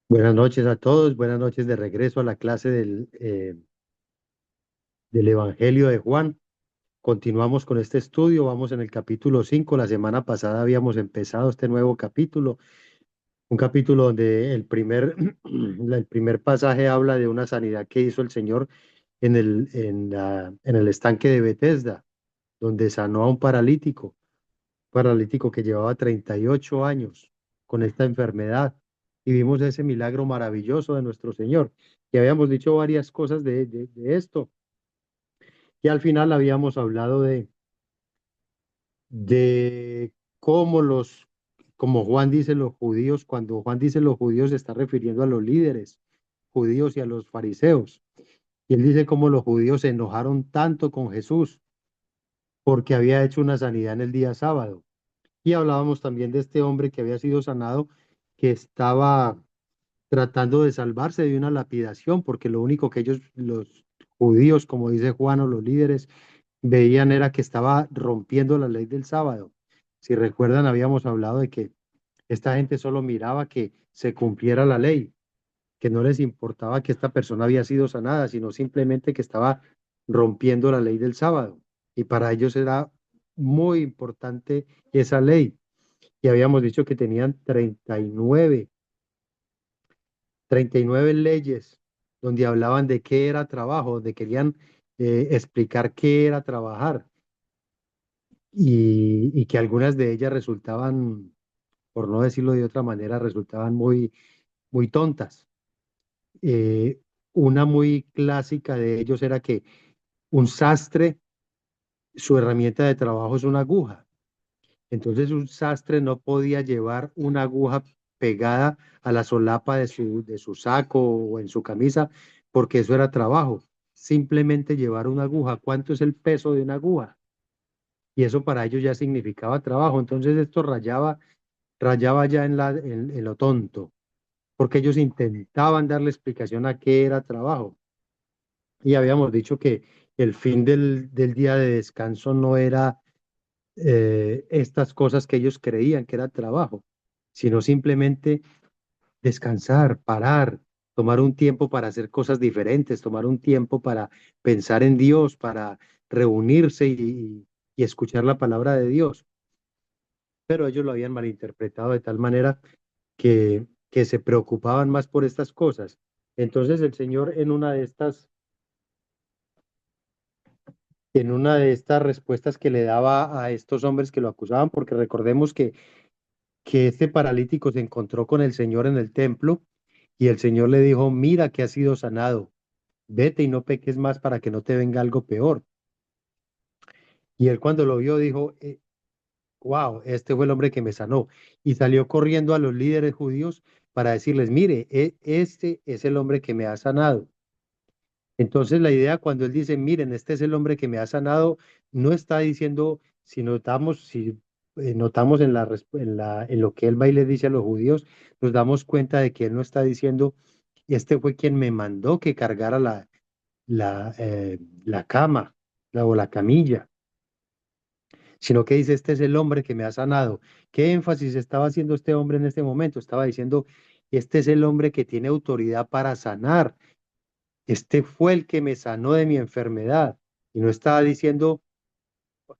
Buenas noches a todos, buenas noches de regreso a la clase del Evangelio de Juan. Continuamos con este estudio, vamos en el capítulo 5. La semana pasada habíamos empezado este nuevo capítulo, un capítulo donde el primer pasaje habla de una sanidad que hizo el Señor en el estanque de Betesda, donde sanó a un paralítico que llevaba 38 años con esta enfermedad. Y vimos ese milagro maravilloso de nuestro Señor. Y habíamos dicho varias cosas de esto. Y al final habíamos hablado de cómo como Juan dice los judíos, cuando Juan dice los judíos se está refiriendo a los líderes judíos y a los fariseos. Y él dice cómo los judíos se enojaron tanto con Jesús porque había hecho una sanidad en el día sábado. Y hablábamos también de este hombre que había sido sanado, que estaba tratando de salvarse de una lapidación, porque lo único que ellos, los judíos, como dice Juan, o los líderes, veían era que estaba rompiendo la ley del sábado. Si recuerdan, habíamos hablado de que esta gente solo miraba que se cumpliera la ley, que no les importaba que esta persona había sido sanada, sino simplemente que estaba rompiendo la ley del sábado. Y para ellos era muy importante esa ley. Y habíamos dicho que tenían 39 leyes donde hablaban de qué era trabajo, donde querían explicar qué era trabajar y que algunas de ellas resultaban, por no decirlo de otra manera, resultaban muy tontas. Eh, una muy clásica de ellos era que un sastre, su herramienta de trabajo es una aguja. Entonces un sastre no podía llevar una aguja pegada a la solapa de su saco o en su camisa, porque eso era trabajo. Simplemente llevar una aguja. ¿Cuánto es el peso de una aguja? Y eso para ellos ya significaba trabajo. Entonces esto rayaba ya en lo tonto, porque ellos intentaban darle explicación a qué era trabajo. Y habíamos dicho que el fin del día de descanso no era estas cosas que ellos creían que era trabajo, sino simplemente descansar, parar, tomar un tiempo para hacer cosas diferentes, tomar un tiempo para pensar en Dios, para reunirse y escuchar la palabra de Dios. Pero ellos lo habían malinterpretado de tal manera que se preocupaban más por estas cosas. Entonces el Señor en una de estas respuestas que le daba a estos hombres que lo acusaban, porque recordemos que este paralítico se encontró con el Señor en el templo y el Señor le dijo, mira que has sido sanado, vete y no peques más para que no te venga algo peor. Y él cuando lo vio dijo, wow, este fue el hombre que me sanó. Y salió corriendo a los líderes judíos para decirles, mire, este es el hombre que me ha sanado. Entonces la idea cuando él dice, miren, este es el hombre que me ha sanado, no está diciendo, si notamos en lo que él va y le dice a los judíos, nos damos cuenta de que él no está diciendo, este fue quien me mandó que cargara la cama o la camilla, sino que dice, este es el hombre que me ha sanado. ¿Qué énfasis estaba haciendo este hombre en este momento? Estaba diciendo, este es el hombre que tiene autoridad para sanar. Este fue el que me sanó de mi enfermedad. Y no estaba diciendo,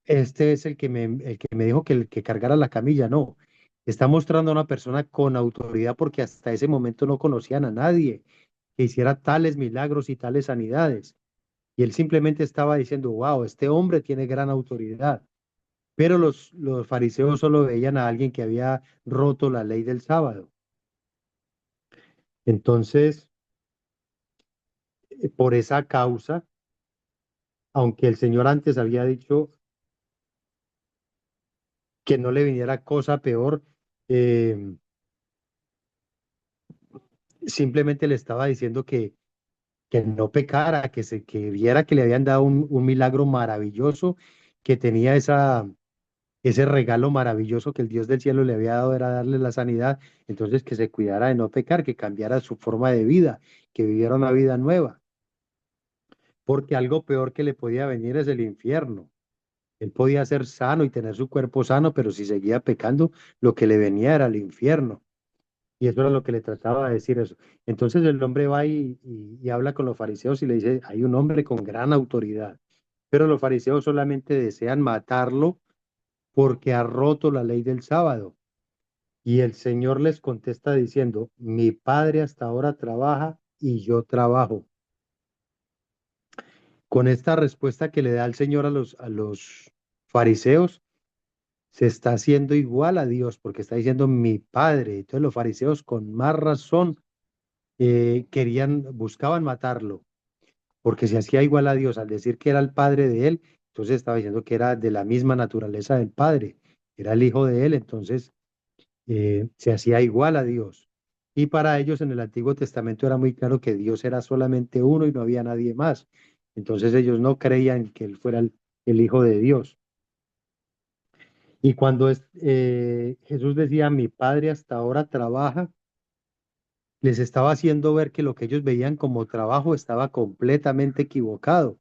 este es el que me dijo que cargara la camilla. No, está mostrando a una persona con autoridad porque hasta ese momento no conocían a nadie que hiciera tales milagros y tales sanidades. Y él simplemente estaba diciendo, wow, este hombre tiene gran autoridad. Pero los fariseos solo veían a alguien que había roto la ley del sábado. Entonces, por esa causa, aunque el Señor antes había dicho que no le viniera cosa peor, eh, simplemente le estaba diciendo que no pecara, que viera que le habían dado un milagro maravilloso, que tenía ese regalo maravilloso que el Dios del cielo le había dado, era darle la sanidad, entonces que se cuidara de no pecar, que cambiara su forma de vida, que viviera una vida nueva, porque algo peor que le podía venir es el infierno. Él podía ser sano y tener su cuerpo sano, pero si seguía pecando, lo que le venía era el infierno. Y eso era lo que le trataba de decir eso. Entonces el hombre va y habla con los fariseos y le dice, hay un hombre con gran autoridad, pero los fariseos solamente desean matarlo porque ha roto la ley del sábado. Y el Señor les contesta diciendo, mi padre hasta ahora trabaja y yo trabajo. Con esta respuesta que le da el Señor a los fariseos, se está haciendo igual a Dios, porque está diciendo mi padre. Entonces los fariseos con más razón buscaban matarlo, porque se hacía igual a Dios al decir que era el padre de él, entonces estaba diciendo que era de la misma naturaleza del padre, era el hijo de él, entonces se hacía igual a Dios. Y para ellos en el Antiguo Testamento era muy claro que Dios era solamente uno y no había nadie más. Entonces ellos no creían que él fuera el Hijo de Dios. Y cuando Jesús decía, mi Padre hasta ahora trabaja, les estaba haciendo ver que lo que ellos veían como trabajo estaba completamente equivocado.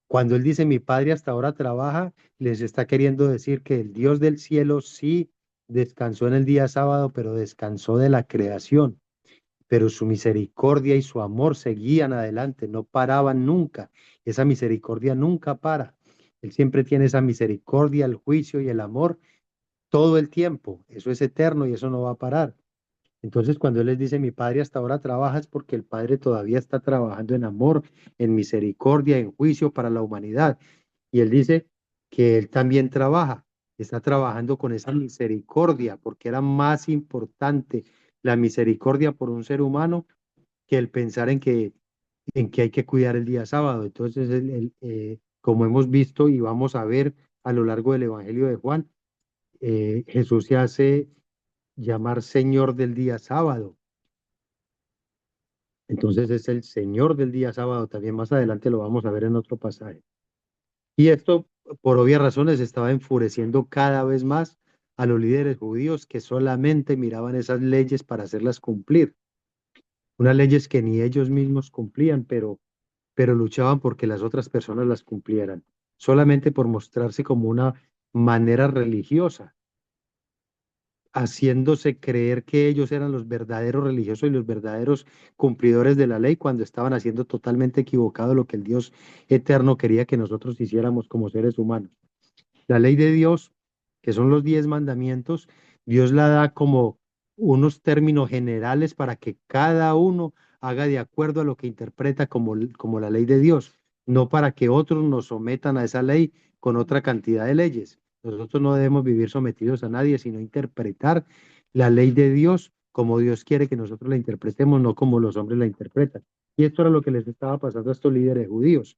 Cuando él dice, mi Padre hasta ahora trabaja, les está queriendo decir que el Dios del cielo sí descansó en el día sábado, pero descansó de la creación. Pero su misericordia y su amor seguían adelante, no paraban nunca. Esa misericordia nunca para. Él siempre tiene esa misericordia, el juicio y el amor todo el tiempo. Eso es eterno y eso no va a parar. Entonces, cuando Él les dice, mi Padre hasta ahora trabaja, es porque el Padre todavía está trabajando en amor, en misericordia, en juicio para la humanidad. Y Él dice que Él también trabaja, está trabajando con esa misericordia, porque era más importante la misericordia por un ser humano que el pensar en que hay que cuidar el día sábado. Entonces, como hemos visto y vamos a ver a lo largo del Evangelio de Juan, Jesús se hace llamar Señor del día sábado. Entonces es el Señor del día sábado. También más adelante lo vamos a ver en otro pasaje. Y esto, por obvias razones, estaba enfureciendo cada vez más a los líderes judíos que solamente miraban esas leyes para hacerlas cumplir. Unas leyes que ni ellos mismos cumplían, pero luchaban porque las otras personas las cumplieran, solamente por mostrarse como una manera religiosa, haciéndose creer que ellos eran los verdaderos religiosos y los verdaderos cumplidores de la ley cuando estaban haciendo totalmente equivocado lo que el Dios eterno quería que nosotros hiciéramos como seres humanos. La ley de Dios, que son los 10 mandamientos, Dios la da como unos términos generales para que cada uno haga de acuerdo a lo que interpreta como la ley de Dios, no para que otros nos sometan a esa ley con otra cantidad de leyes. Nosotros no debemos vivir sometidos a nadie, sino interpretar la ley de Dios como Dios quiere que nosotros la interpretemos, no como los hombres la interpretan. Y esto era lo que les estaba pasando a estos líderes judíos.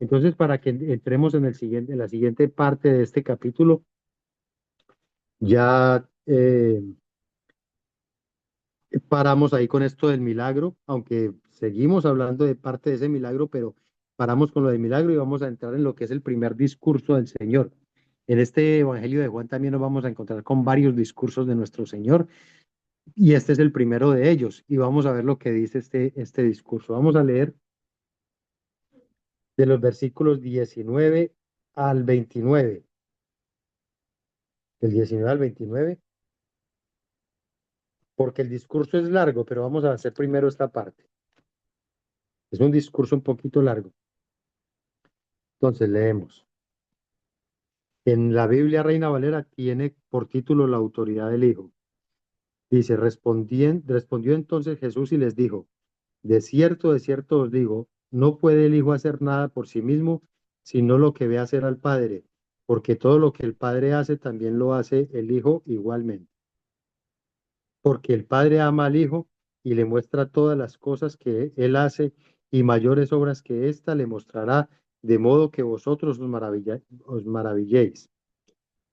Entonces, para que entremos en la siguiente parte de este capítulo, ya paramos ahí con esto del milagro, aunque seguimos hablando de parte de ese milagro, pero paramos con lo del milagro y vamos a entrar en lo que es el primer discurso del Señor. En este Evangelio de Juan también nos vamos a encontrar con varios discursos de nuestro Señor y este es el primero de ellos y vamos a ver lo que dice este discurso. Vamos a leer de los versículos 19 al 29, del 19 al 29. Porque el discurso es largo, pero vamos a hacer primero esta parte. Es un discurso un poquito largo. Entonces leemos. En la Biblia Reina Valera tiene por título la autoridad del Hijo. Dice, respondió entonces Jesús y les dijo, de cierto os digo, no puede el Hijo hacer nada por sí mismo, sino lo que ve hacer al Padre, porque todo lo que el Padre hace también lo hace el Hijo igualmente. Porque el Padre ama al Hijo y le muestra todas las cosas que Él hace y mayores obras que ésta le mostrará, de modo que vosotros os maravilléis.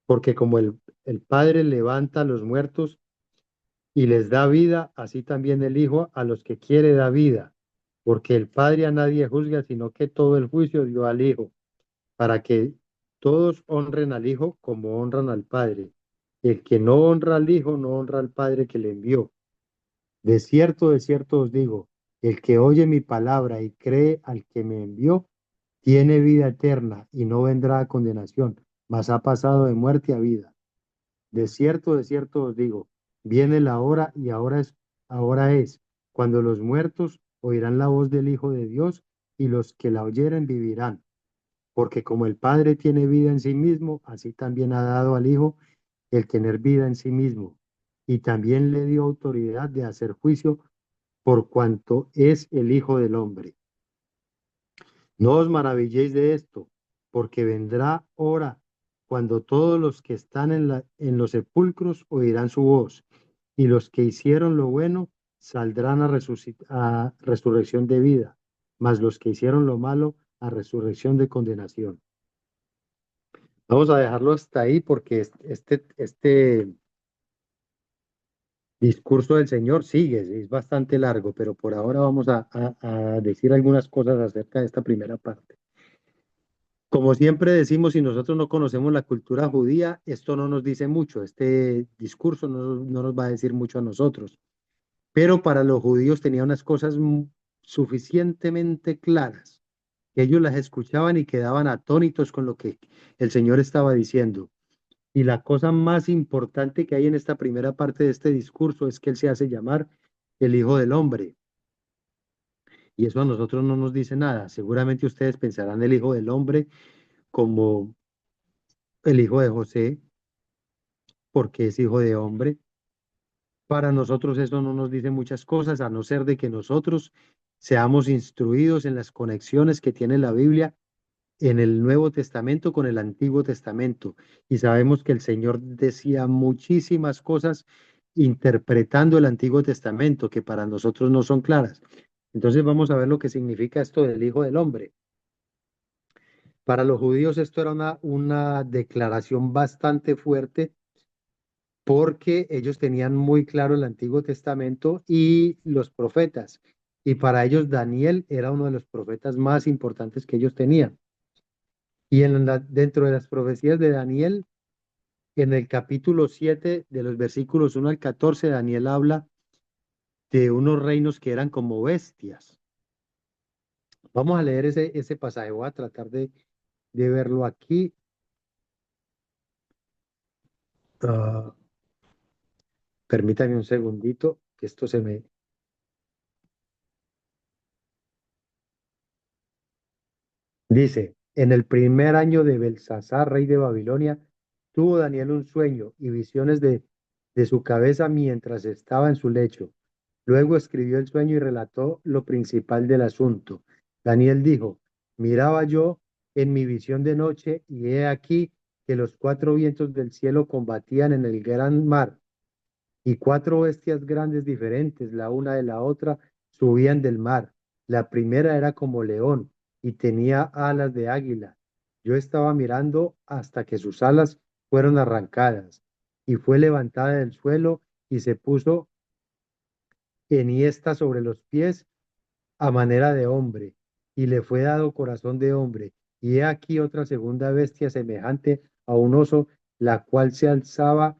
Porque como el Padre levanta a los muertos y les da vida, así también el Hijo a los que quiere da vida. Porque el Padre a nadie juzga, sino que todo el juicio dio al Hijo, para que todos honren al Hijo como honran al Padre. El que no honra al Hijo no honra al Padre que le envió. De cierto os digo, el que oye mi palabra y cree al que me envió, tiene vida eterna y no vendrá a condenación, mas ha pasado de muerte a vida. De cierto os digo, Viene la hora y ahora es, cuando los muertos oirán la voz del Hijo de Dios y los que la oyeren vivirán. Porque como el Padre tiene vida en sí mismo, así también ha dado al Hijo el tener vida en sí mismo. Y también le dio autoridad de hacer juicio por cuanto es el Hijo del Hombre. No os maravilléis de esto, porque vendrá hora cuando todos los que están en los sepulcros oirán su voz, y los que hicieron lo bueno saldrán a resurrección de vida, mas los que hicieron lo malo a resurrección de condenación. Vamos a dejarlo hasta ahí porque este discurso del Señor sigue, es bastante largo, pero por ahora vamos a decir algunas cosas acerca de esta primera parte. Como siempre decimos, si nosotros no conocemos la cultura judía, esto no nos dice mucho, este discurso no nos va a decir mucho a nosotros, pero para los judíos tenía unas cosas suficientemente claras, que ellos las escuchaban y quedaban atónitos con lo que el Señor estaba diciendo. Y la cosa más importante que hay en esta primera parte de este discurso es que Él se hace llamar el Hijo del Hombre. Y eso a nosotros no nos dice nada. Seguramente ustedes pensarán el Hijo del Hombre como el hijo de José, porque es hijo de hombre. Para nosotros eso no nos dice muchas cosas, a no ser de que nosotros seamos instruidos en las conexiones que tiene la Biblia en el Nuevo Testamento con el Antiguo Testamento. Y sabemos que el Señor decía muchísimas cosas interpretando el Antiguo Testamento que para nosotros no son claras. Entonces vamos a ver lo que significa esto del Hijo del Hombre. Para los judíos esto era una declaración bastante fuerte porque ellos tenían muy claro el Antiguo Testamento y los profetas. Y para ellos Daniel era uno de los profetas más importantes que ellos tenían. Y dentro de las profecías de Daniel, en el capítulo 7 de los versículos 1 al 14, Daniel habla de unos reinos que eran como bestias. Vamos a leer ese pasaje, voy a tratar de verlo aquí. Ah, permítame un segundito, que esto se me... Dice, en el primer año de Belsasar, rey de Babilonia, tuvo Daniel un sueño y visiones de su cabeza mientras estaba en su lecho. Luego escribió el sueño y relató lo principal del asunto. Daniel dijo, miraba yo en mi visión de noche y he aquí que los cuatro vientos del cielo combatían en el gran mar y cuatro bestias grandes diferentes, la una de la otra, subían del mar. La primera era como león y tenía alas de águila. Yo estaba mirando hasta que sus alas fueron arrancadas y fue levantada del suelo y se puso enhiesta sobre los pies a manera de hombre, y le fue dado corazón de hombre. Y he aquí otra segunda bestia semejante a un oso, la cual se alzaba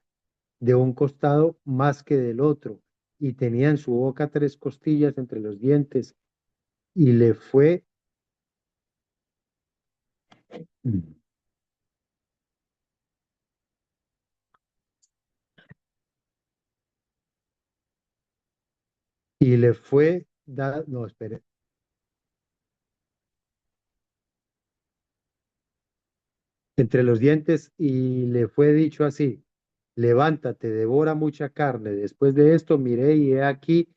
de un costado más que del otro, y tenía en su boca tres costillas entre los dientes, y le fue, y le fue dada, no, espere, entre los dientes, y le fue dicho así, levántate, devora mucha carne. Después de esto miré y he aquí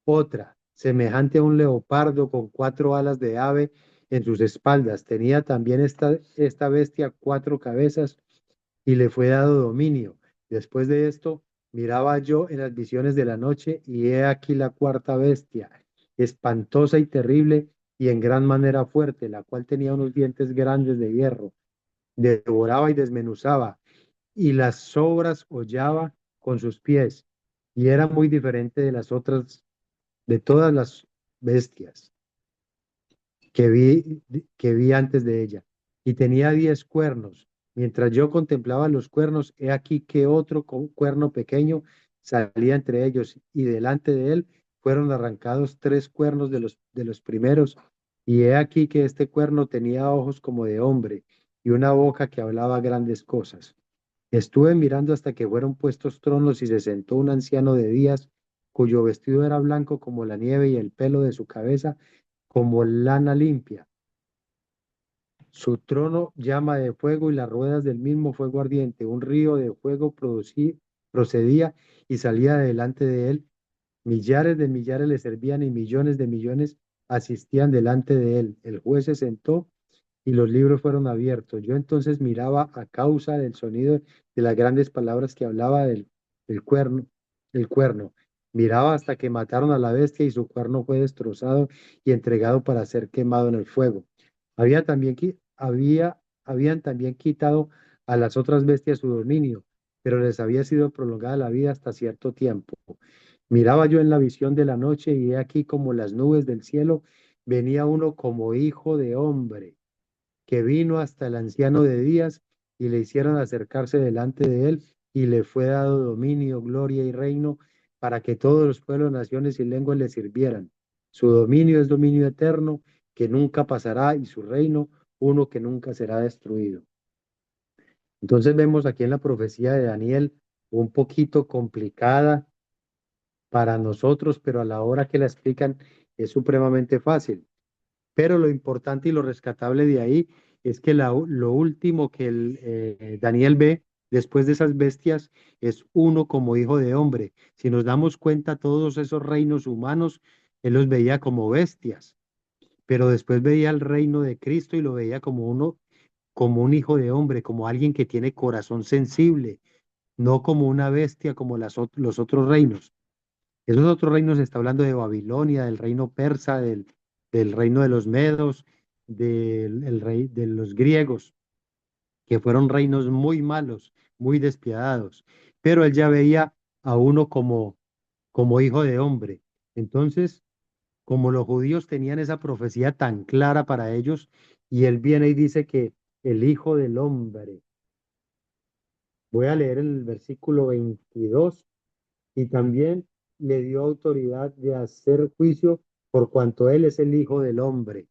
otra, semejante a un leopardo con cuatro alas de ave en sus espaldas. Tenía también esta bestia cuatro cabezas y le fue dado dominio. Después de esto, miraba yo en las visiones de la noche y he aquí la cuarta bestia, espantosa y terrible y en gran manera fuerte, la cual tenía unos dientes grandes de hierro, devoraba y desmenuzaba y las sobras hollaba con sus pies y era muy diferente de las otras de todas las bestias que que vi antes de ella. Y tenía 10 cuernos. Mientras yo contemplaba los cuernos, he aquí que otro cuerno pequeño salía entre ellos, y delante de él fueron arrancados tres cuernos de los primeros. Y he aquí que este cuerno tenía ojos como de hombre y una boca que hablaba grandes cosas. Estuve mirando hasta que fueron puestos tronos y se sentó un anciano de días, cuyo vestido era blanco como la nieve y el pelo de su cabeza como lana limpia. Su trono llama de fuego y las ruedas del mismo fuego ardiente. Un río de fuego procedía y salía de delante de él. Millares de millares le servían y millones de millones asistían delante de él. El juez se sentó y los libros fueron abiertos. Yo entonces miraba a causa del sonido de las grandes palabras que hablaba del cuerno, el cuerno. Miraba hasta que mataron a la bestia y su cuerno fue destrozado y entregado para ser quemado en el fuego. Habían también quitado a las otras bestias su dominio, pero les había sido prolongada la vida hasta cierto tiempo. Miraba yo en la visión de la noche y he aquí como las nubes del cielo venía uno como hijo de hombre que vino hasta el anciano de días y le hicieron acercarse delante de él y le fue dado dominio, gloria y reino para que todos los pueblos, naciones y lenguas le sirvieran. Su dominio es dominio eterno que nunca pasará y su reino uno que nunca será destruido. Entonces vemos aquí en la profecía de Daniel un poquito complicada para nosotros, pero a la hora que la explican es supremamente fácil. Pero lo importante y lo rescatable de ahí es que lo último que Daniel ve después de esas bestias es uno como hijo de hombre. Si nos damos cuenta, todos esos reinos humanos, él los veía como bestias, pero después veía el reino de Cristo y lo veía como uno, como un hijo de hombre, como alguien que tiene corazón sensible, no como una bestia como los otros reinos. Esos otros reinos está hablando de Babilonia, del reino persa, del reino de los medos, del rey de los griegos, que fueron reinos muy malos, muy despiadados. Pero él ya veía a uno como hijo de hombre. Entonces, como los judíos tenían esa profecía tan clara para ellos, y él viene y dice que el hijo del hombre, voy a leer el versículo 22. Y también le dio autoridad de hacer juicio por cuanto él es el Hijo del Hombre,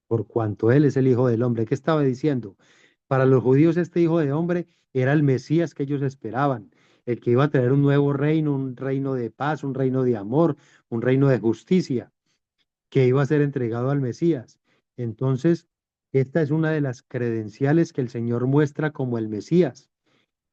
por cuanto él es el Hijo del Hombre. ¿Qué estaba diciendo? Para los judíos este Hijo de Hombre era el Mesías que ellos esperaban, el que iba a traer un nuevo reino, un reino de paz, un reino de amor, un reino de justicia, que iba a ser entregado al Mesías. Entonces, esta es una de las credenciales que el Señor muestra como el Mesías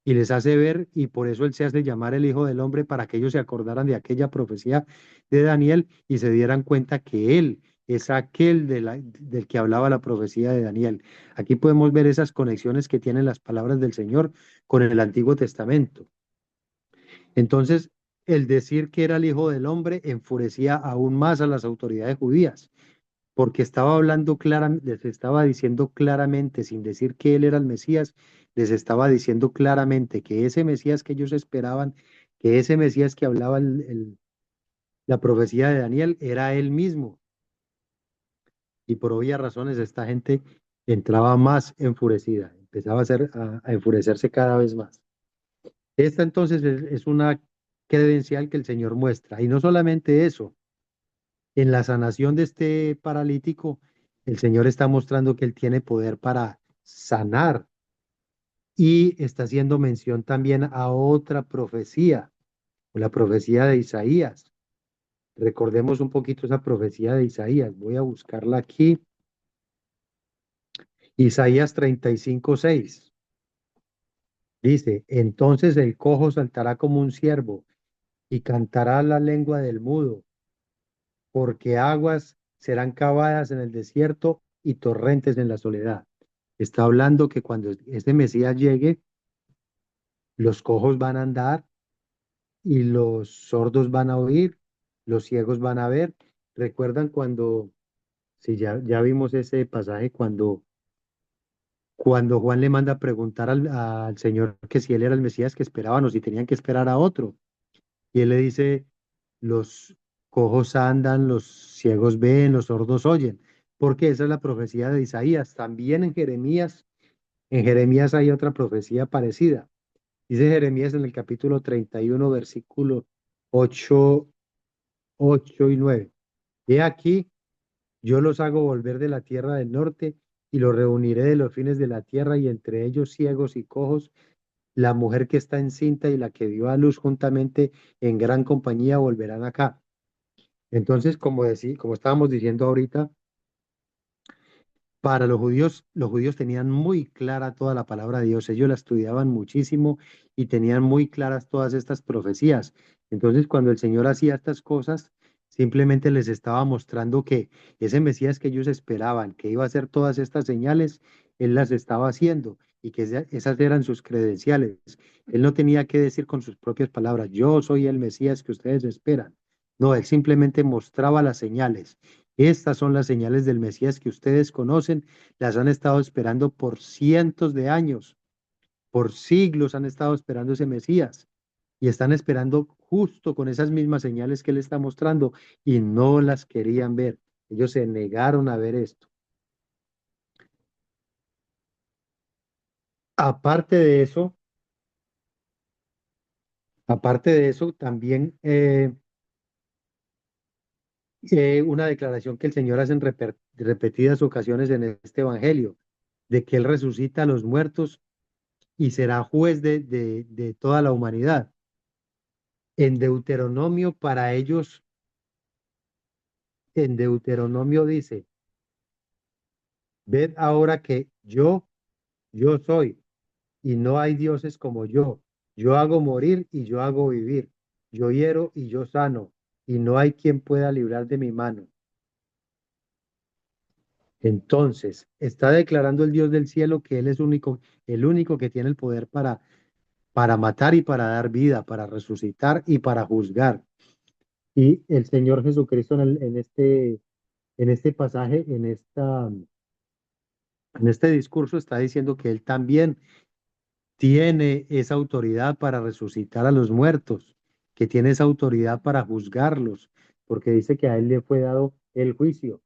y les hace ver, y por eso él se hace llamar el Hijo del Hombre, para que ellos se acordaran de aquella profecía de Daniel y se dieran cuenta que él es aquel del que hablaba la profecía de Daniel. Aquí podemos ver esas conexiones que tienen las palabras del Señor con el Antiguo Testamento. Entonces, el decir que era el Hijo del Hombre enfurecía aún más a las autoridades judías porque estaba hablando claramente, les estaba diciendo claramente, sin decir que él era el Mesías, les estaba diciendo claramente que ese Mesías que ellos esperaban, que ese Mesías que hablaba la profecía de Daniel, era él mismo. Y por obvias razones esta gente entraba más enfurecida, empezaba a enfurecerse cada vez más. Esta entonces es una credencial que el Señor muestra. Y no solamente eso, en la sanación de este paralítico, el Señor está mostrando que Él tiene poder para sanar y está haciendo mención también a otra profecía, la profecía de Isaías. Recordemos un poquito esa profecía de Isaías. Voy a buscarla aquí. Isaías 35:6. Dice, entonces el cojo saltará como un ciervo y cantará la lengua del mudo, porque aguas serán cavadas en el desierto y torrentes en la soledad. Está hablando que cuando este Mesías llegue, los cojos van a andar y los sordos van a oír, los ciegos van a ver. ¿Recuerdan cuando, si ya vimos ese pasaje, cuando Juan le manda a preguntar al Señor que si él era el Mesías que esperaban o si tenían que esperar a otro? Y él le dice, los cojos andan, los ciegos ven, los sordos oyen, porque esa es la profecía de Isaías. También en Jeremías hay otra profecía parecida. Dice Jeremías en el capítulo 31 versículo 8 8 y 9. He aquí, yo los hago volver de la tierra del norte y los reuniré de los fines de la tierra y entre ellos ciegos y cojos la mujer que está encinta y la que dio a luz juntamente en gran compañía volverán acá. Entonces, como estábamos diciendo ahorita, para los judíos tenían muy clara toda la palabra de Dios, ellos la estudiaban muchísimo y tenían muy claras todas estas profecías. Entonces, cuando el Señor hacía estas cosas, simplemente les estaba mostrando que ese Mesías que ellos esperaban, que iba a hacer todas estas señales, Él las estaba haciendo y que esas eran sus credenciales. Él no tenía que decir con sus propias palabras, yo soy el Mesías que ustedes esperan. No, Él simplemente mostraba las señales. Estas son las señales del Mesías que ustedes conocen, las han estado esperando por cientos de años, por siglos han estado esperando ese Mesías y están esperando justo con esas mismas señales que él está mostrando y no las querían ver. Ellos se negaron a ver esto. Aparte de eso, también una declaración que el Señor hace en repetidas ocasiones en este Evangelio, de que Él resucita a los muertos y será juez de toda la humanidad. En Deuteronomio, para ellos, en Deuteronomio dice, ved ahora que yo soy, y no hay dioses como yo. Yo hago morir y yo hago vivir. Yo hiero y yo sano, y no hay quien pueda librar de mi mano. Entonces, está declarando el Dios del cielo que Él es único, el único que tiene el poder para matar y para dar vida, para resucitar y para juzgar. Y el Señor Jesucristo en este pasaje, en este discurso está diciendo que Él también tiene esa autoridad para resucitar a los muertos, que tiene esa autoridad para juzgarlos, porque dice que a Él le fue dado el juicio.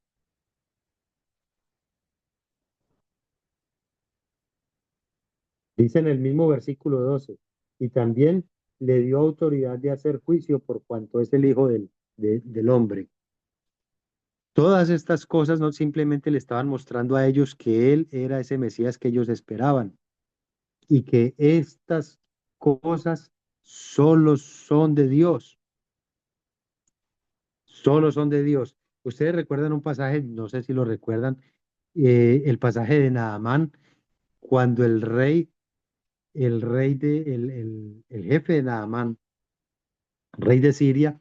Dice en el mismo versículo 12, y también le dio autoridad de hacer juicio por cuanto es el Hijo del hombre. Todas estas cosas no simplemente le estaban mostrando a ellos que Él era ese Mesías que ellos esperaban y que estas cosas solo son de Dios, solo son de Dios. Ustedes recuerdan un pasaje, no sé si lo recuerdan, el pasaje de Naamán, cuando el jefe de Naamán, rey de Siria,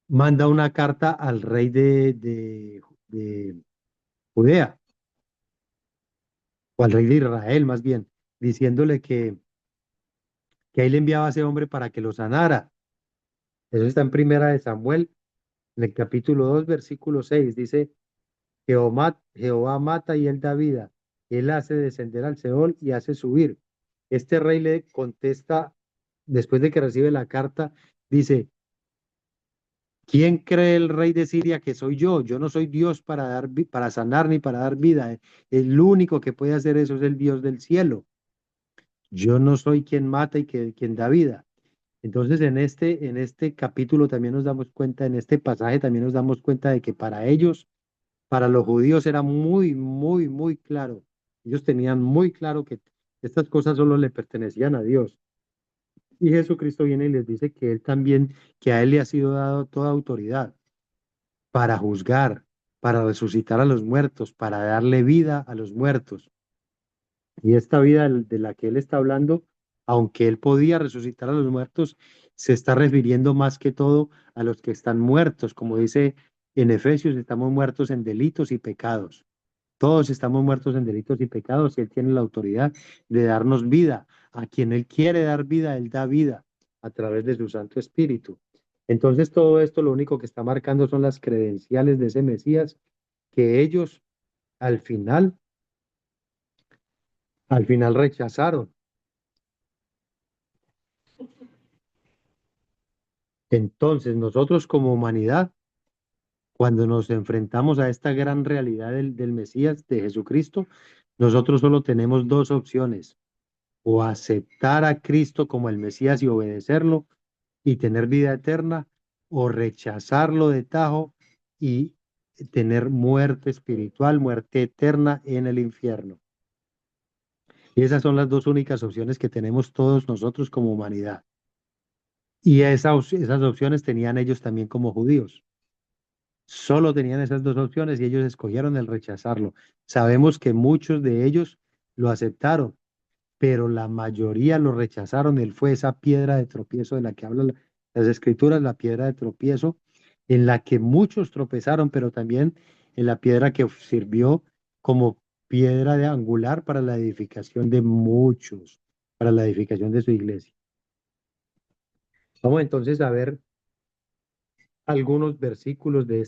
manda una carta al rey de Judea, o al rey de Israel más bien, diciéndole que ahí le enviaba a ese hombre para que lo sanara. Eso está en Primera de Samuel, en el capítulo 2 versículo 6 dice, Jehová mata y él da vida. Él hace descender al Seol y hace subir. Este rey le contesta, después de que recibe la carta, dice, ¿quién cree el rey de Siria que soy yo? Yo no soy Dios para sanar ni para dar vida. El único que puede hacer eso es el Dios del cielo. Yo no soy quien mata y quien da vida. Entonces, en este capítulo también nos damos cuenta, en este pasaje también nos damos cuenta de que para ellos, para los judíos era muy, muy, muy claro. Ellos tenían muy claro que estas cosas solo le pertenecían a Dios. Y Jesucristo viene y les dice que él también, que a él le ha sido dado toda autoridad para juzgar, para resucitar a los muertos, para darle vida a los muertos. Y esta vida de la que él está hablando, aunque él podía resucitar a los muertos, se está refiriendo más que todo a los que están muertos, como dice en Efesios, estamos muertos en delitos y pecados. Todos estamos muertos en delitos y pecados y Él tiene la autoridad de darnos vida. A quien Él quiere dar vida, Él da vida a través de su Santo Espíritu. Entonces todo esto lo único que está marcando son las credenciales de ese Mesías que ellos al final, al final rechazaron. Entonces nosotros como humanidad, cuando nos enfrentamos a esta gran realidad del Mesías, de Jesucristo, nosotros solo tenemos dos opciones: o aceptar a Cristo como el Mesías y obedecerlo y tener vida eterna, o rechazarlo de tajo y tener muerte espiritual, muerte eterna en el infierno. Y esas son las dos únicas opciones que tenemos todos nosotros como humanidad. Y esas opciones tenían ellos también como judíos. Solo tenían esas dos opciones y ellos escogieron el rechazarlo. Sabemos que muchos de ellos lo aceptaron, pero la mayoría lo rechazaron. Él fue esa piedra de tropiezo de la que hablan las escrituras, la piedra de tropiezo, en la que muchos tropezaron, pero también en la piedra que sirvió como piedra de angular para la edificación de muchos, para la edificación de su iglesia. Vamos entonces a ver algunos versículos de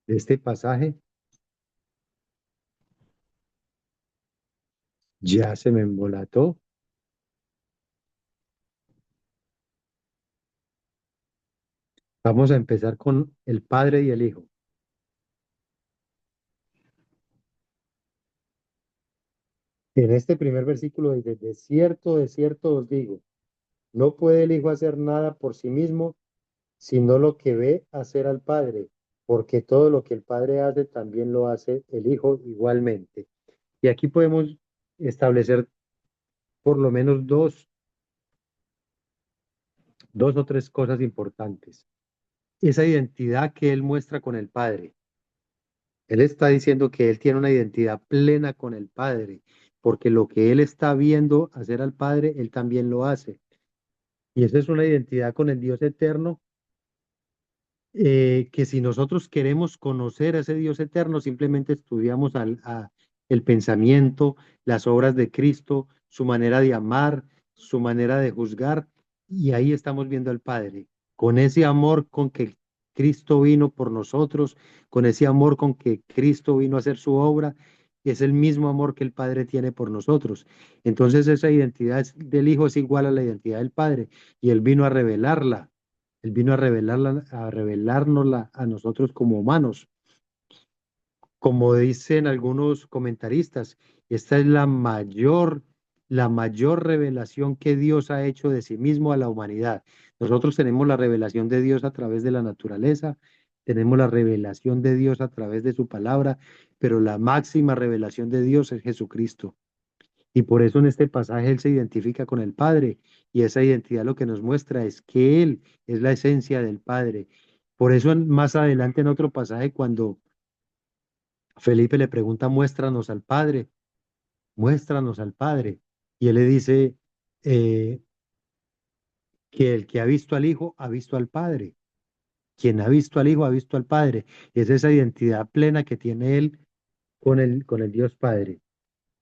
este pasaje. Ya se me embolató. Vamos a empezar con el Padre y el Hijo. En este primer versículo dice, de cierto os digo, no puede el Hijo hacer nada por sí mismo, sino lo que ve hacer al Padre, porque todo lo que el Padre hace también lo hace el Hijo igualmente. Y aquí podemos establecer por lo menos dos o tres cosas importantes. Esa identidad que Él muestra con el Padre. Él está diciendo que Él tiene una identidad plena con el Padre, porque lo que Él está viendo hacer al Padre, Él también lo hace. Y esa es una identidad con el Dios eterno, que si nosotros queremos conocer a ese Dios eterno, simplemente estudiamos el pensamiento, las obras de Cristo, su manera de amar, su manera de juzgar, y ahí estamos viendo al Padre, con ese amor con que Cristo vino por nosotros, con ese amor con que Cristo vino a hacer su obra, es el mismo amor que el Padre tiene por nosotros. Entonces esa identidad del Hijo es igual a la identidad del Padre, y Él vino a revelarla. Él vino a revelarla, a revelárnosla a nosotros como humanos. Como dicen algunos comentaristas, esta es la mayor revelación que Dios ha hecho de sí mismo a la humanidad. Nosotros tenemos la revelación de Dios a través de la naturaleza, tenemos la revelación de Dios a través de su palabra, pero la máxima revelación de Dios es Jesucristo. Y por eso en este pasaje Él se identifica con el Padre y esa identidad lo que nos muestra es que Él es la esencia del Padre. Por eso más adelante en otro pasaje cuando Felipe le pregunta, muéstranos al Padre. Y Él le dice eh, que el que ha visto al Hijo ha visto al Padre. Quien ha visto al Hijo ha visto al Padre. Es esa identidad plena que tiene Él con el Dios Padre.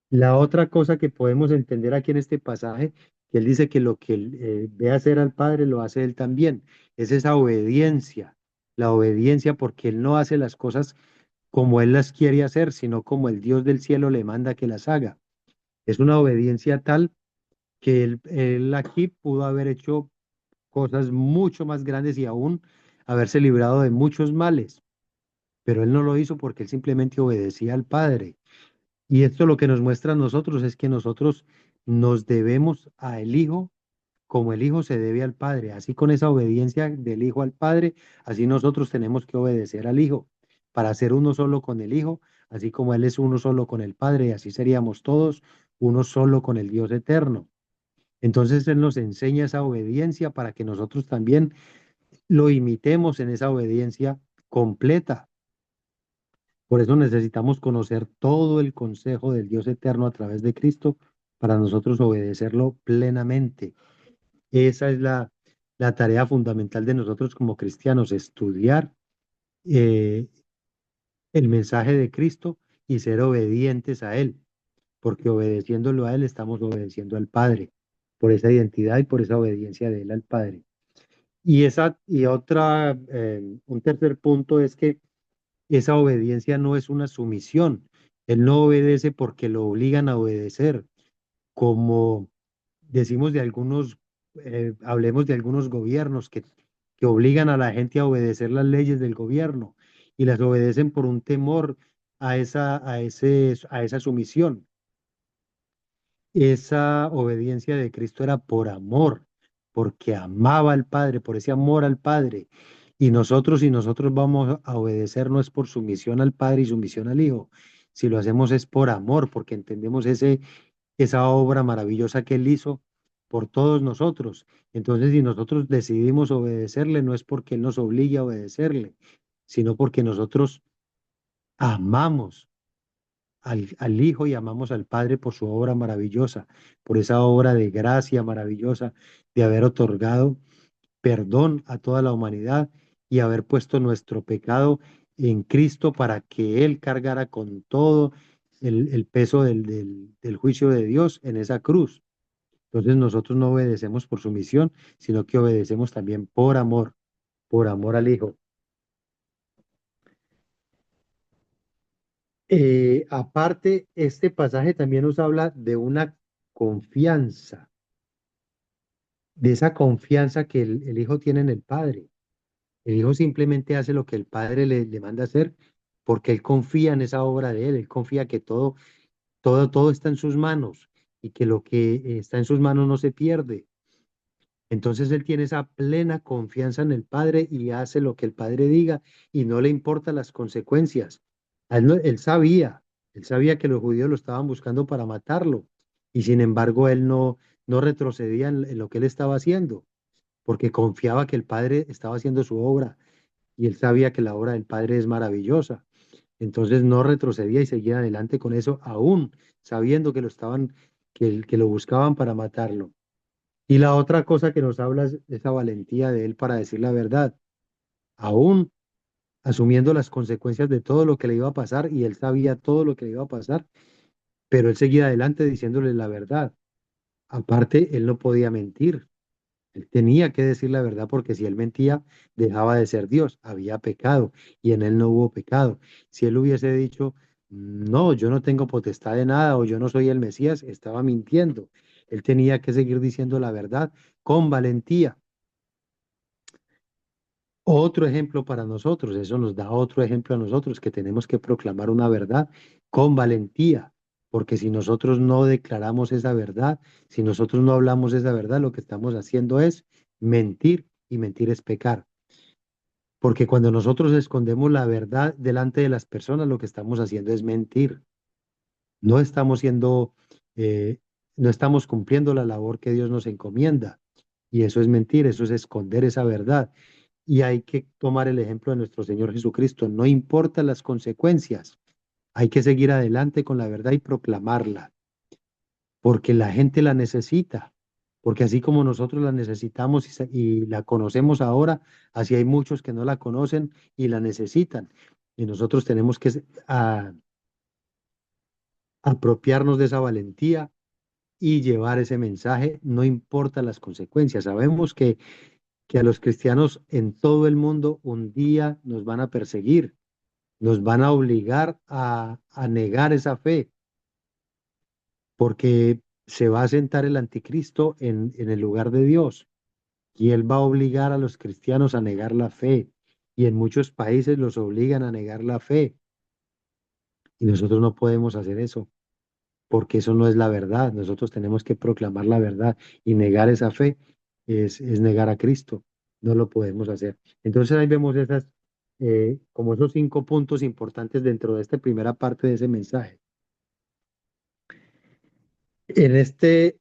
La otra cosa que podemos entender aquí en este pasaje, que él dice que lo que él, ve hacer al Padre lo hace él también, es esa obediencia, la obediencia porque él no hace las cosas como él las quiere hacer, sino como el Dios del cielo le manda que las haga. Es una obediencia tal que él aquí pudo haber hecho cosas mucho más grandes y aún haberse librado de muchos males, pero él no lo hizo porque él simplemente obedecía al Padre. Y esto lo que nos muestra a nosotros es que nosotros nos debemos al Hijo como el Hijo se debe al Padre. Así con esa obediencia del Hijo al Padre, así nosotros tenemos que obedecer al Hijo para ser uno solo con el Hijo, así como Él es uno solo con el Padre, y así seríamos todos uno solo con el Dios eterno. Entonces Él nos enseña esa obediencia para que nosotros también lo imitemos en esa obediencia completa. Por eso necesitamos conocer todo el consejo del Dios eterno a través de Cristo para nosotros obedecerlo plenamente. Esa es la tarea fundamental de nosotros como cristianos, estudiar eh, el mensaje de Cristo y ser obedientes a Él, porque obedeciéndolo a Él estamos obedeciendo al Padre, por esa identidad y por esa obediencia de Él al Padre. Un tercer punto es que esa obediencia no es una sumisión. Él no obedece porque lo obligan a obedecer, como decimos hablemos de algunos gobiernos que obligan a la gente a obedecer las leyes del gobierno y las obedecen por un temor a esa sumisión. Esa obediencia de Cristo era por amor, porque amaba al Padre, por ese amor al Padre. Y nosotros, si nosotros vamos a obedecer, no es por sumisión al Padre y sumisión al Hijo, si lo hacemos es por amor, porque entendemos esa obra maravillosa que Él hizo por todos nosotros. Entonces, si nosotros decidimos obedecerle, no es porque Él nos obligue a obedecerle, sino porque nosotros amamos al Hijo y amamos al Padre por su obra maravillosa, por esa obra de gracia maravillosa de haber otorgado perdón a toda la humanidad y haber puesto nuestro pecado en Cristo para que Él cargara con todo el peso del juicio de Dios en esa cruz. Entonces nosotros no obedecemos por sumisión, sino que obedecemos también por amor al Hijo. Aparte, este pasaje también nos habla de una confianza, de esa confianza que el Hijo tiene en el Padre. El Hijo simplemente hace lo que el Padre le manda hacer porque Él confía en esa obra de Él confía que todo está en sus manos y que lo que está en sus manos no se pierde. Entonces Él tiene esa plena confianza en el Padre y hace lo que el Padre diga y no le importan las consecuencias. Él sabía que los judíos lo estaban buscando para matarlo y sin embargo Él no retrocedía en lo que Él estaba haciendo porque confiaba que el Padre estaba haciendo su obra y él sabía que la obra del Padre es maravillosa. Entonces no retrocedía y seguía adelante con eso, aún sabiendo que que lo buscaban para matarlo. Y la otra cosa que nos habla es esa valentía de él para decir la verdad, aún asumiendo las consecuencias de todo lo que le iba a pasar, y él sabía todo lo que le iba a pasar, pero él seguía adelante diciéndole la verdad. Aparte, él no podía mentir. Él tenía que decir la verdad porque si él mentía, dejaba de ser Dios, había pecado y en él no hubo pecado. Si él hubiese dicho, no, yo no tengo potestad de nada o yo no soy el Mesías, estaba mintiendo. Él tenía que seguir diciendo la verdad con valentía. Otro ejemplo para nosotros, eso nos da otro ejemplo a nosotros, que tenemos que proclamar una verdad con valentía, porque si nosotros no declaramos esa verdad, si nosotros no hablamos esa verdad, lo que estamos haciendo es mentir y mentir es pecar. Porque cuando nosotros escondemos la verdad delante de las personas, lo que estamos haciendo es mentir. No estamos siendo, eh, no estamos cumpliendo la labor que Dios nos encomienda. Y eso es mentir, eso es esconder esa verdad. Y hay que tomar el ejemplo de nuestro Señor Jesucristo. No importa las consecuencias, hay que seguir adelante con la verdad y proclamarla, porque la gente la necesita. Porque así como nosotros la necesitamos y la conocemos ahora, así hay muchos que no la conocen y la necesitan. Y nosotros tenemos que apropiarnos de esa valentía y llevar ese mensaje, no importa las consecuencias. Sabemos que a los cristianos en todo el mundo un día nos van a perseguir, nos van a obligar a negar esa fe, porque se va a sentar el anticristo en el lugar de Dios y él va a obligar a los cristianos a negar la fe. Y en muchos países los obligan a negar la fe. Y nosotros no podemos hacer eso, porque eso no es la verdad. Nosotros tenemos que proclamar la verdad y negar esa fe es negar a Cristo. No lo podemos hacer. Entonces ahí vemos como esos 5 puntos importantes dentro de esta primera parte de ese mensaje. En este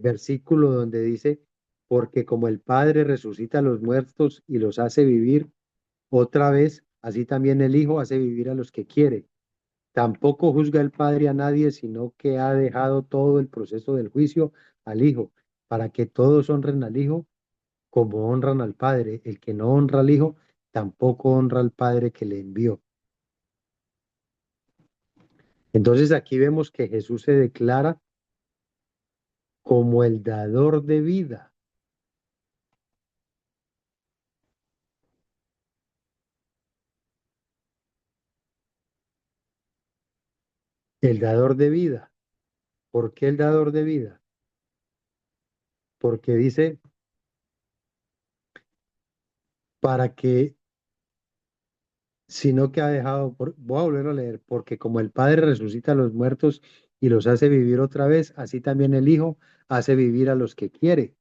versículo donde dice, porque como el Padre resucita a los muertos y los hace vivir otra vez, así también el Hijo hace vivir a los que quiere. Tampoco juzga el Padre a nadie, sino que ha dejado todo el proceso del juicio al Hijo, para que todos honren al Hijo como honran al Padre. El que no honra al Hijo, tampoco honra al Padre que le envió. Entonces aquí vemos que Jesús se declara como el dador de vida, el dador de vida. ¿Por qué el dador de vida? Porque dice, para que, sino que ha dejado, voy a volver a leer, porque como el Padre resucita a los muertos y los hace vivir otra vez, así también el Hijo hace vivir a los que quiere.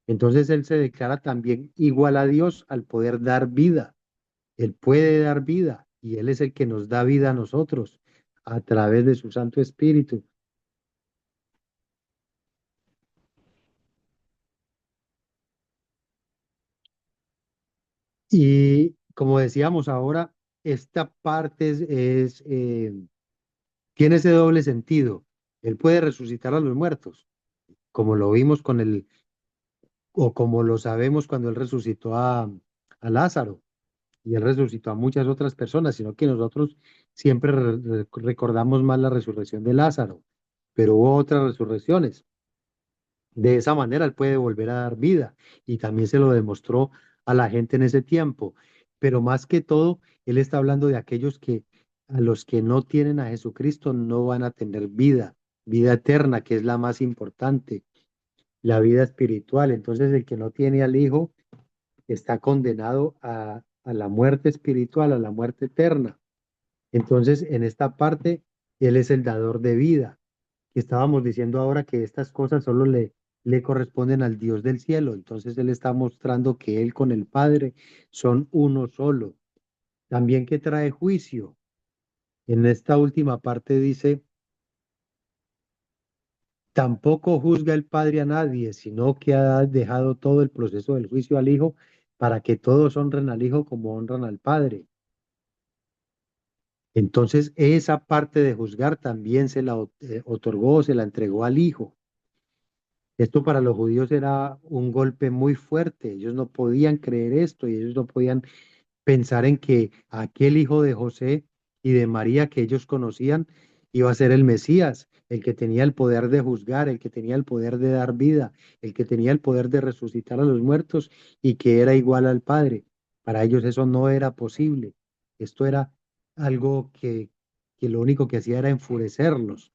Entonces Él se declara también igual a Dios al poder dar vida. Él puede dar vida. y Él es el que nos da vida a nosotros a través de su Santo Espíritu. Y como decíamos ahora, esta parte tiene ese doble sentido. Él puede resucitar a los muertos, como lo vimos con o como lo sabemos cuando Él resucitó a Lázaro y Él resucitó a muchas otras personas, sino que nosotros siempre recordamos más la resurrección de Lázaro, pero hubo otras resurrecciones. De esa manera Él puede volver a dar vida y también se lo demostró a la gente en ese tiempo. Pero más que todo, Él está hablando de aquellos que a los que no tienen a Jesucristo no van a tener vida, vida eterna, que es la más importante, la vida espiritual. Entonces el que no tiene al Hijo está condenado a la muerte espiritual, a la muerte eterna. Entonces en esta parte, Él es el dador de vida. Y estábamos diciendo ahora que estas cosas solo le corresponden al Dios del cielo. Entonces Él está mostrando que Él con el Padre son uno solo. También que trae juicio. En esta última parte dice, tampoco juzga el Padre a nadie, sino que ha dejado todo el proceso del juicio al Hijo para que todos honren al Hijo como honran al Padre. Entonces esa parte de juzgar también se la otorgó, se la entregó al Hijo. Esto para los judíos era un golpe muy fuerte. Ellos no podían creer esto y ellos no podían pensar en que aquel hijo de José y de María que ellos conocían iba a ser el Mesías, el que tenía el poder de juzgar, el que tenía el poder de dar vida, el que tenía el poder de resucitar a los muertos y que era igual al Padre. Para ellos eso no era posible. Esto era algo que lo único que hacía era enfurecerlos.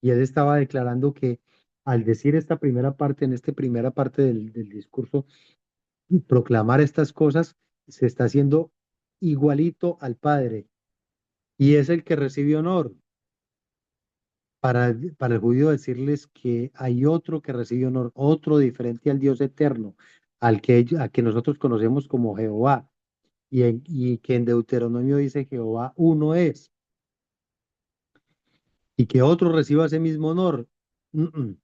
Y él estaba declarando que al decir esta primera parte, en esta primera parte del discurso, proclamar estas cosas, se está haciendo igualito al Padre y es el que recibe honor. Para el judío decirles que hay otro que recibe honor, otro diferente al Dios eterno, a que nosotros conocemos como Jehová, y que en Deuteronomio dice Jehová uno es, y que otro reciba ese mismo honor.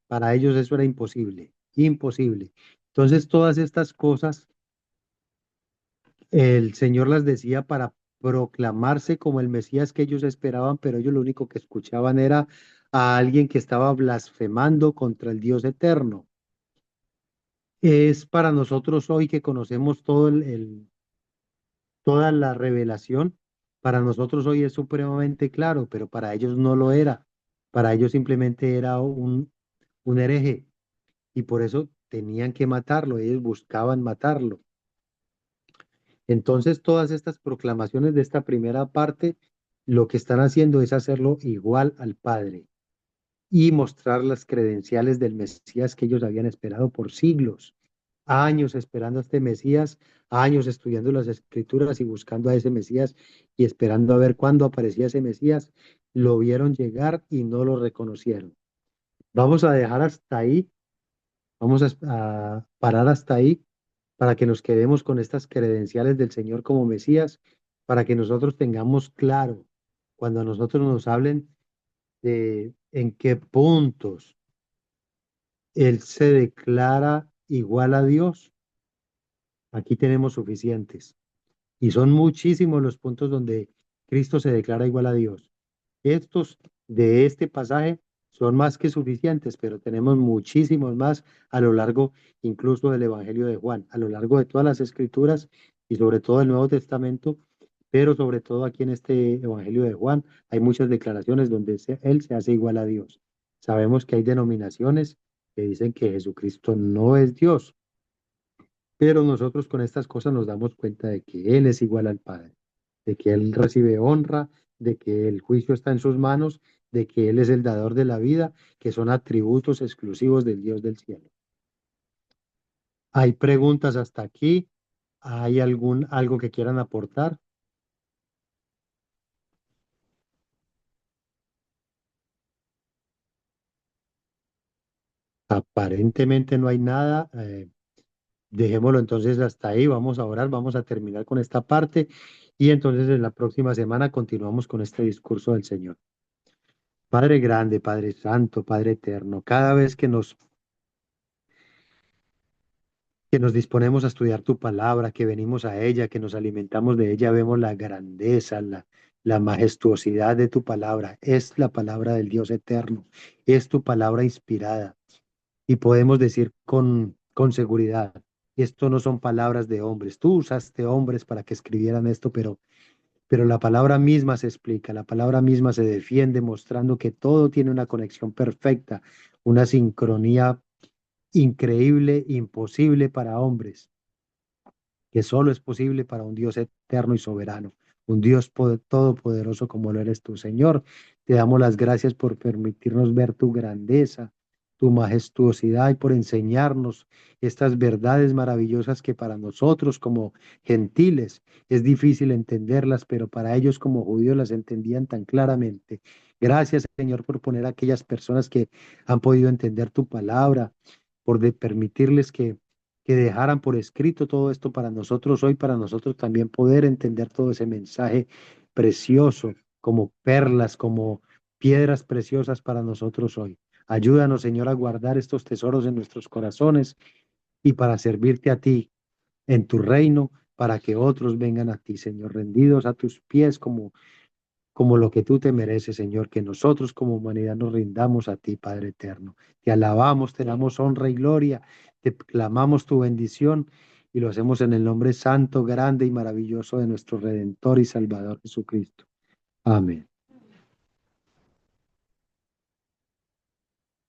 Para ellos eso era imposible, imposible. Entonces todas estas cosas el Señor las decía para proclamarse como el Mesías que ellos esperaban, pero ellos lo único que escuchaban era a alguien que estaba blasfemando contra el Dios eterno. Es para nosotros hoy que conocemos toda la revelación, para nosotros hoy es supremamente claro, pero para ellos no lo era. Para ellos simplemente era un hereje y por eso tenían que matarlo, ellos buscaban matarlo. Entonces, todas estas proclamaciones de esta primera parte, lo que están haciendo es hacerlo igual al Padre y mostrar las credenciales del Mesías que ellos habían esperado por siglos, años esperando a este Mesías, años estudiando las Escrituras y buscando a ese Mesías y esperando a ver cuándo aparecía ese Mesías. Lo vieron llegar y no lo reconocieron. Vamos a dejar hasta ahí, vamos a parar hasta ahí para que nos quedemos con estas credenciales del Señor como Mesías, para que nosotros tengamos claro cuando a nosotros nos hablen de en qué puntos Él se declara igual a Dios. Aquí tenemos suficientes. Y son muchísimos los puntos donde Cristo se declara igual a Dios. Estos de este pasaje son más que suficientes, pero tenemos muchísimos más a lo largo incluso del Evangelio de Juan, a lo largo de todas las escrituras y sobre todo el Nuevo Testamento, pero sobre todo aquí en este Evangelio de Juan hay muchas declaraciones donde él se hace igual a Dios. Sabemos que hay denominaciones que dicen que Jesucristo no es Dios, pero nosotros con estas cosas nos damos cuenta de que Él es igual al Padre, de que Él recibe honra, de que el juicio está en sus manos, de que Él es el dador de la vida, que son atributos exclusivos del Dios del cielo. ¿Hay preguntas hasta aquí? ¿Hay algo que quieran aportar? Aparentemente no hay nada. Dejémoslo entonces hasta ahí. Vamos a orar, vamos a terminar con esta parte Y entonces en la próxima semana continuamos con este discurso del Señor. Padre grande, Padre santo, Padre eterno, cada vez que nos disponemos a estudiar tu palabra, que venimos a ella, que nos alimentamos de ella, vemos la grandeza, la majestuosidad de tu palabra. Es la palabra del Dios eterno, es tu palabra inspirada. Y podemos decir con seguridad, esto no son palabras de hombres. Tú usaste hombres para que escribieran esto, pero la palabra misma se explica, la palabra misma se defiende, mostrando que todo tiene una conexión perfecta, una sincronía increíble, imposible para hombres, que solo es posible para un Dios eterno y soberano, un Dios todopoderoso como lo eres tú, Señor. Te damos las gracias por permitirnos ver tu grandeza, tu majestuosidad y por enseñarnos estas verdades maravillosas que para nosotros como gentiles es difícil entenderlas, pero para ellos como judíos las entendían tan claramente. Gracias, Señor, por poner a aquellas personas que han podido entender tu palabra, por permitirles que dejaran por escrito todo esto para nosotros hoy, para nosotros también poder entender todo ese mensaje precioso, como perlas, como piedras preciosas para nosotros hoy. Ayúdanos, Señor, a guardar estos tesoros en nuestros corazones y para servirte a ti en tu reino, para que otros vengan a ti, Señor, rendidos a tus pies como lo que tú te mereces, Señor, que nosotros como humanidad nos rindamos a ti, Padre eterno. Te alabamos, te damos honra y gloria, te clamamos tu bendición y lo hacemos en el nombre santo, grande y maravilloso de nuestro Redentor y Salvador Jesucristo. Amén.